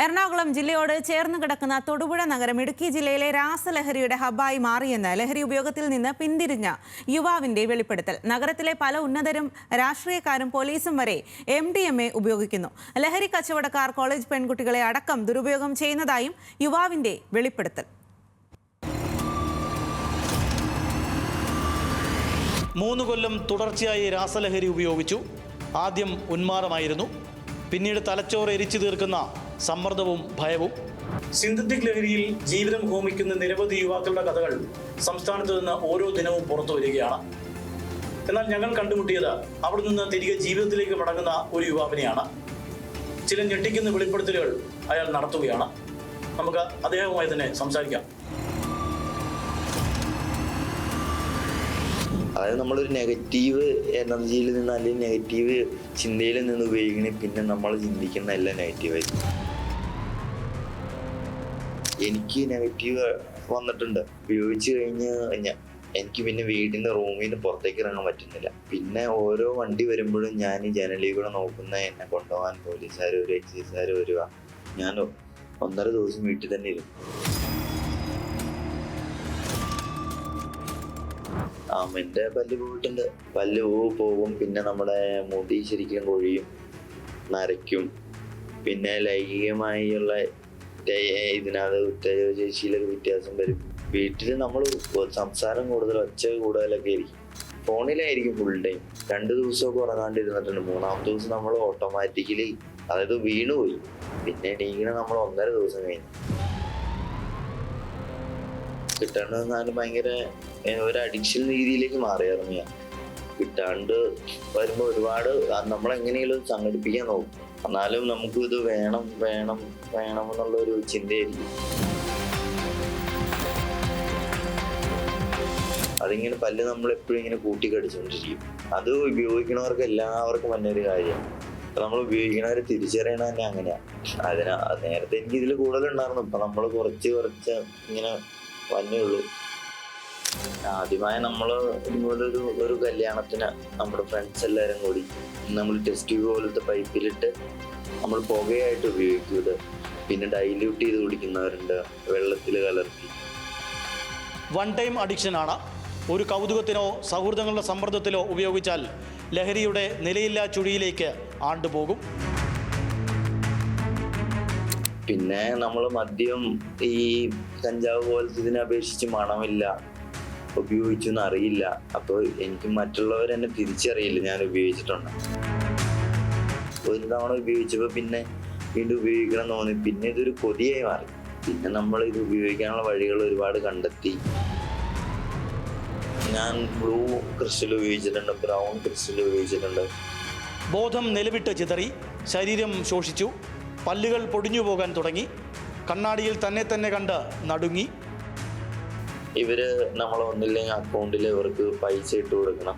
എറണാകുളം ജില്ലയോട് ചേർന്ന് കിടക്കുന്ന തൊടുപുഴ നഗരം ഇടുക്കി ജില്ലയിലെ രാസലഹരിയുടെ ഹബ്ബായി മാറിയെന്ന് ലഹരി ഉപയോഗത്തിൽ നിന്ന് പിന്തിരിഞ്ഞ യുവാവിന്റെ വെളിപ്പെടുത്തൽ. നഗരത്തിലെ പല ഉന്നതരും രാഷ്ട്രീയക്കാരും പോലീസും വരെ MDMA ഉപയോഗിക്കുന്നു. ലഹരി കച്ചവടക്കാർ കോളേജ് പെൺകുട്ടികളെ അടക്കം ദുരുപയോഗം ചെയ്യുന്നതായും യുവാവിന്റെ വെളിപ്പെടുത്തൽ. 3 കൊല്ലം തുടർച്ചയായി രാസലഹരി ഉപയോഗിച്ചു. ആദ്യം ഉന്മാദമായിരുന്നു, പിന്നീട് തലച്ചോറ് എരിച്ചു തീർക്കുന്ന സമ്മർദ്ദവും ഭയവും. സിന്തറ്റിക് ലഹരിയിൽ ജീവിതം ഹോമിക്കുന്ന നിരവധി യുവാക്കളുടെ കഥകൾ സംസ്ഥാനത്ത് നിന്ന് ഓരോ ദിനവും പുറത്തു വരികയാണ്. എന്നാൽ ഞങ്ങൾ കണ്ടുമുട്ടിയത് അവിടെ നിന്ന് തിരികെ ജീവിതത്തിലേക്ക് മടങ്ങുന്ന ഒരു യുവാവിനെയാണ്. ചില ഞെട്ടിക്കുന്ന വെളിപ്പെടുത്തലുകൾ അയാൾ നടത്തുകയാണ്. നമുക്ക് അദ്ദേഹവുമായി തന്നെ സംസാരിക്കാം. അതായത് നമ്മളൊരു നെഗറ്റീവ് എനർജിയിൽ നിന്ന് അല്ലെങ്കിൽ നെഗറ്റീവ് ചിന്തയിൽ നിന്ന് ഉപയോഗിക്കണേ, പിന്നെ നമ്മൾ ചിന്തിക്കുന്ന എല്ലാം നെഗറ്റീവായിരിക്കും. എനിക്ക് നെഗറ്റീവ് വന്നിട്ടുണ്ട്. ഉപയോഗിച്ച് കഴിഞ്ഞ് എനിക്ക് പിന്നെ വീടിൻ്റെ റൂമിൽ നിന്ന് പുറത്തേക്ക് ഇറങ്ങാൻ പറ്റുന്നില്ല. പിന്നെ ഓരോ വണ്ടി വരുമ്പോഴും ഞാൻ ജനലിൽ കൂടെ നോക്കുന്ന എന്നെ കൊണ്ടുപോകാൻ പോലീസുകാർ ഒരു എക്സൈസുകാർ വരിക. ഞാൻ 1.5 ദിവസം വീട്ടിൽ തന്നെ ഇരുന്നു. എൻ്റെ പല്ല് പോയിട്ടുണ്ട്. പല്ല് പോകും, പിന്നെ നമ്മുടെ മുടി ശരിക്കും കൊഴിയും, നരയ്ക്കും. പിന്നെ ലൈംഗികമായുള്ള ഇതിനകത്ത് ഉത്തേജനശേഷിയിലൊക്കെ വ്യത്യാസം വരും. വീട്ടിൽ നമ്മൾ സംസാരം കൂടുതൽ, ഒച്ച കൂടുതലൊക്കെ ആയിരിക്കും. ഫോണിലായിരിക്കും ഫുൾ ടൈം. 2 ദിവസമൊക്കെ ഉറങ്ങാണ്ടിരുന്നിട്ടുണ്ട്. 3-ാമത്തെ ദിവസം നമ്മൾ ഓട്ടോമാറ്റിക്കലി അതായത് വീണുപോയി. പിന്നെ എണീക്കണ നമ്മൾ 1.5 ദിവസം കഴിഞ്ഞു. കിട്ടാണ്ട് ഭയങ്കര ഒരു അഡിക്ഷൻ രീതിയിലേക്ക് മാറിയായിരുന്നു ഞാൻ. കിട്ടാണ്ട് വരുമ്പോൾ ഒരുപാട് നമ്മളെങ്ങനെയും സംഘടിപ്പിക്കാൻ നോക്കും. എന്നാലും നമുക്ക് ഇത് വേണം വേണം വേണം എന്നുള്ളൊരു ചിന്തയായിരിക്കും. അതിങ്ങനെ പല്ല് നമ്മളെപ്പോഴും ഇങ്ങനെ കൂട്ടിക്കടിച്ചുകൊണ്ടിരിക്കും. അത് ഉപയോഗിക്കണവർക്ക് എല്ലാവർക്കും വന്നൊരു കാര്യമാണ്. നമ്മൾ ഉപയോഗിക്കണവരെ തിരിച്ചറിയണ തന്നെ അങ്ങനെയാണ്. നേരത്തെ എനിക്ക് ഇതിൽ കൂടുതലുണ്ടായിരുന്നു. ഇപ്പൊ നമ്മൾ കുറച്ച് ഇങ്ങനെ വന്നേ ഉള്ളൂ. ആദ്യമായി നമ്മൾ ഇതുപോലൊരു കല്യാണത്തിന് നമ്മുടെ ഫ്രണ്ട്സ് എല്ലാവരും കൂടി നമ്മൾ ടെസ്റ്റ് ട്യൂബ് പോലത്തെ പൈപ്പിലിട്ട് നമ്മൾ പുകയായിട്ട് ഉപയോഗിക്കുന്നത്. പിന്നെ ഡൈല്യൂട്ട് ചെയ്ത് കുടിക്കുന്നവരുണ്ട്, വെള്ളത്തിൽ കലർത്തി. വൺ ടൈം അഡിക്ഷനാണ്. ഒരു കൗതുകത്തിനോ സൗഹൃദങ്ങളുടെ സമ്മർദ്ദത്തിലോ ഉപയോഗിച്ചാൽ ലഹരിയുടെ നിലയില്ലാ ചുഴിയിലേക്ക് ആണ്ടുപോകും. പിന്നെ നമ്മൾ മദ്യം ഈ കഞ്ചാവ് പോലത്തെ ഇതിനെ അപേക്ഷിച്ച് മണമില്ല, ഉപയോഗിച്ചൊന്നും അറിയില്ല. അപ്പോൾ എനിക്ക് മറ്റുള്ളവരെന്നെ തിരിച്ചറിയില്ല ഞാൻ ഉപയോഗിച്ചിട്ടുണ്ട്. ഒരു തവണ ഉപയോഗിച്ചപ്പോൾ പിന്നെ വീണ്ടും ഉപയോഗിക്കണം എന്ന് തോന്നി. പിന്നെ ഇതൊരു കൊതിയായി മാറി. പിന്നെ നമ്മൾ ഇത് ഉപയോഗിക്കാനുള്ള വഴികൾ ഒരുപാട് കണ്ടെത്തി. ഞാൻ ബ്ലൂ ക്രിസ്റ്റൽ ഉപയോഗിച്ചിട്ടുണ്ട്, ബ്രൗൺ ക്രിസ്റ്റൽ ഉപയോഗിച്ചിട്ടുണ്ട്. ബോധം നിലവിട്ട് ചിതറി, ശരീരം ശോഷിച്ചു, പല്ലുകൾ പൊടിഞ്ഞു പോകാൻ തുടങ്ങി, കണ്ണാടിയിൽ തന്നെ കണ്ട് നടുങ്ങി. ഇവര് നമ്മൾ ഒന്നില്ലെങ്കിൽ അക്കൗണ്ടിൽ ഇവർക്ക് പൈസ ഇട്ട് കൊടുക്കണം.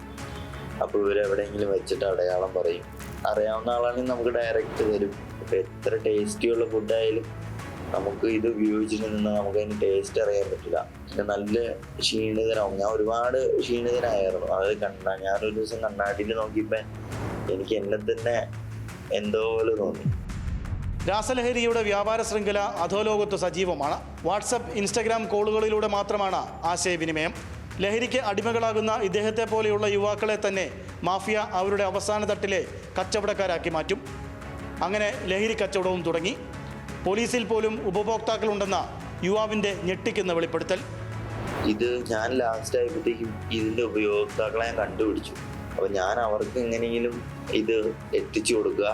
അപ്പോൾ ഇവരെവിടെയെങ്കിലും വെച്ചിട്ട് അടയാളം പറയും. അറിയാവുന്ന ആളാണെങ്കിൽ നമുക്ക് ഡയറക്റ്റ് തരും. ഇപ്പം എത്ര ടേസ്റ്റിയുള്ള ഫുഡായാലും നമുക്ക് ഇത് ഉപയോഗിച്ചിട്ട് നിന്നാൽ നമുക്ക് അതിന് ടേസ്റ്റ് അറിയാൻ പറ്റില്ല. പിന്നെ നല്ല ക്ഷീണിതനാവും. ഞാൻ ഒരുപാട് ക്ഷീണിതനായിരുന്നു. അതായത് ഞാനൊരു ദിവസം കണ്ണാടിയിൽ നോക്കിയപ്പോൾ എനിക്ക് എന്നെ തന്നെ എന്തോ പോലെ തോന്നി. രാസലഹരിയുടെ വ്യാപാര ശൃംഖല അധോലോകത്ത് സജീവമാണ്. വാട്സപ്പ്, ഇൻസ്റ്റഗ്രാം കോളുകളിലൂടെ മാത്രമാണ് ആശയവിനിമയം. ലഹരിക്ക് അടിമകളാകുന്ന ഇദ്ദേഹത്തെ പോലെയുള്ള യുവാക്കളെ തന്നെ മാഫിയ അവരുടെ അവസാന തട്ടിലെ കച്ചവടക്കാരാക്കി മാറ്റും. അങ്ങനെ ലഹരി കച്ചവടവും തുടങ്ങി. പോലീസിൽ പോലും ഉപഭോക്താക്കളുണ്ടെന്ന യുവാവിൻ്റെ ഞെട്ടിക്കുന്ന വെളിപ്പെടുത്തൽ. ഇത് ഞാൻ ലാസ്റ്റ് ആയപ്പോഴത്തേക്കും ഇതിൻ്റെ ഉപയോക്താക്കളെ ഞാൻ കണ്ടുപിടിച്ചു. അപ്പോൾ ഞാൻ അവർക്ക് എങ്ങനെയെങ്കിലും ഇത് എത്തിച്ചു കൊടുക്കുക.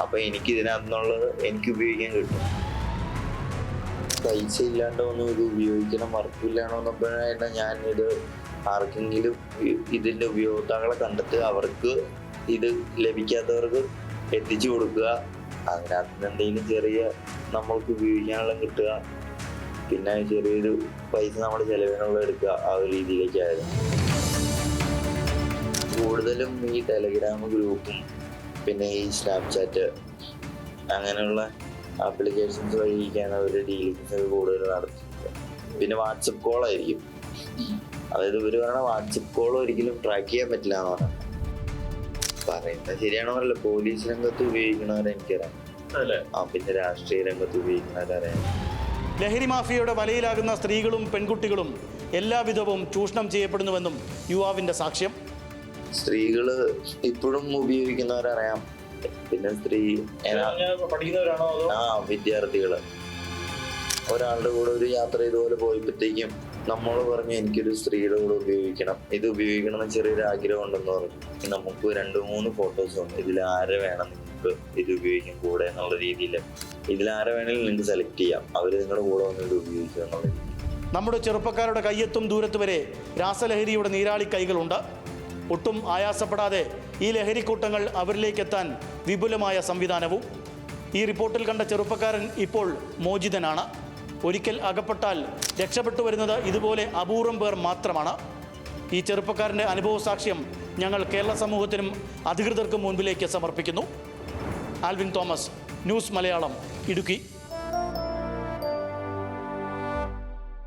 അപ്പോൾ എനിക്ക് ഇതിനകത്തുനിന്നുള്ളത് എനിക്ക് ഉപയോഗിക്കാൻ കിട്ടും. പൈസ ഇല്ലാണ്ട് ഒന്നും ഇത് ഉപയോഗിക്കണം, വർക്കില്ലാണ്ടോ എന്നപ്പോഴാണ് ഞാൻ ഇത് ആർക്കെങ്കിലും ഇതിൻ്റെ ഉപയോക്താക്കളെ കണ്ടെത്തുക, അവർക്ക് ഇത് ലഭിക്കാത്തവർക്ക് എത്തിച്ചു കൊടുക്കുക. അതിനകത്ത് എന്തെങ്കിലും ചെറിയ നമ്മൾക്ക് ഉപയോഗിക്കാനുള്ള കിട്ടുക, പിന്നെ ചെറിയൊരു പൈസ നമ്മുടെ ചിലവിനുള്ള എടുക്കുക. ആ ഒരു രീതിയിലേക്കായിരുന്നു. കൂടുതലും ഈ ടെലഗ്രാം ഗ്രൂപ്പും പിന്നെ ഈ സ്നാപ്ചാറ്റ് അങ്ങനെയുള്ള ആപ്ലിക്കേഷൻസ് വഴിയൊക്കെയാണ് അവർ ഡീലിങ്സ് കൂടുതൽ നടത്തുന്നത്. പിന്നെ വാട്സപ്പ് കോളായിരിക്കും. അതായത് ഇവർ പറയണ വാട്സപ്പ് കോൾ ഒരിക്കലും ട്രാക്ക് ചെയ്യാൻ പറ്റില്ല എന്ന് പറയുന്നത്. പറയുന്നത് ശരിയാണോ എന്നല്ല, പോലീസ് രംഗത്ത് ഉപയോഗിക്കണവരെ എനിക്കറിയാം. പിന്നെ രാഷ്ട്രീയ രംഗത്ത് ഉപയോഗിക്കുന്നവരറിയാം. ലഹരി മാഫിയയുടെ വലയിലാകുന്ന സ്ത്രീകളും പെൺകുട്ടികളും എല്ലാവിധവും ചൂഷണം ചെയ്യപ്പെടുന്നുവെന്നും യുവാവിന്റെ സാക്ഷ്യം. സ്ത്രീകള് ഇപ്പോഴും ഉപയോഗിക്കുന്നവരറിയാം. പിന്നെ പഠിക്കുന്നവരാണോ? വിദ്യാർത്ഥികള്. ഒരാളുടെ കൂടെ ഒരു യാത്ര ഇതുപോലെ പോയപ്പോഴത്തേക്കും നമ്മൾ പറഞ്ഞു എനിക്കൊരു സ്ത്രീയുടെ കൂടെ ഇത് ഉപയോഗിക്കണം എന്ന് ചെറിയൊരു ആഗ്രഹം ഉണ്ടെന്ന് പറഞ്ഞു. നമുക്ക് 2-3 ഫോട്ടോസ് ഉണ്ട്. ഇതിൽ ആരെ വേണം നിങ്ങൾക്ക് ഇത് ഉപയോഗിക്കാൻ കൂടെ എന്നുള്ള രീതിയിൽ. ഇതിൽ ആരെ വേണമെങ്കിലും നിങ്ങൾക്ക് സെലക്ട് ചെയ്യാം. അവർ നിങ്ങളുടെ കൂടെ വന്നിട്ട് ഉപയോഗിക്കുക എന്നുള്ള രീതി. നമ്മുടെ ചെറുപ്പക്കാരുടെ കയ്യെത്തും ദൂരത്ത് വരെ രാസലഹരിയുടെ നീരാളി കൈകളുണ്ട്. ഒട്ടും ആയാസപ്പെടാതെ ഈ ലഹരിക്കൂട്ടങ്ങൾ അവരിലേക്ക് എത്താൻ വിപുലമായ സംവിധാനവും. ഈ റിപ്പോർട്ടിൽ കണ്ട ചെറുപ്പക്കാരൻ ഇപ്പോൾ മോചിതനാണ്. ഒരിക്കൽ അകപ്പെട്ടാൽ രക്ഷപ്പെട്ടു വരുന്നത് ഇതുപോലെ അപൂർവം പേർ മാത്രമാണ്. ഈ ചെറുപ്പക്കാരൻ്റെ അനുഭവ സാക്ഷ്യം ഞങ്ങൾ കേരള സമൂഹത്തിനും അധികൃതർക്കും മുൻപിലേക്ക് സമർപ്പിക്കുന്നു. Alvin Thomas, news Malayalam, Idukki.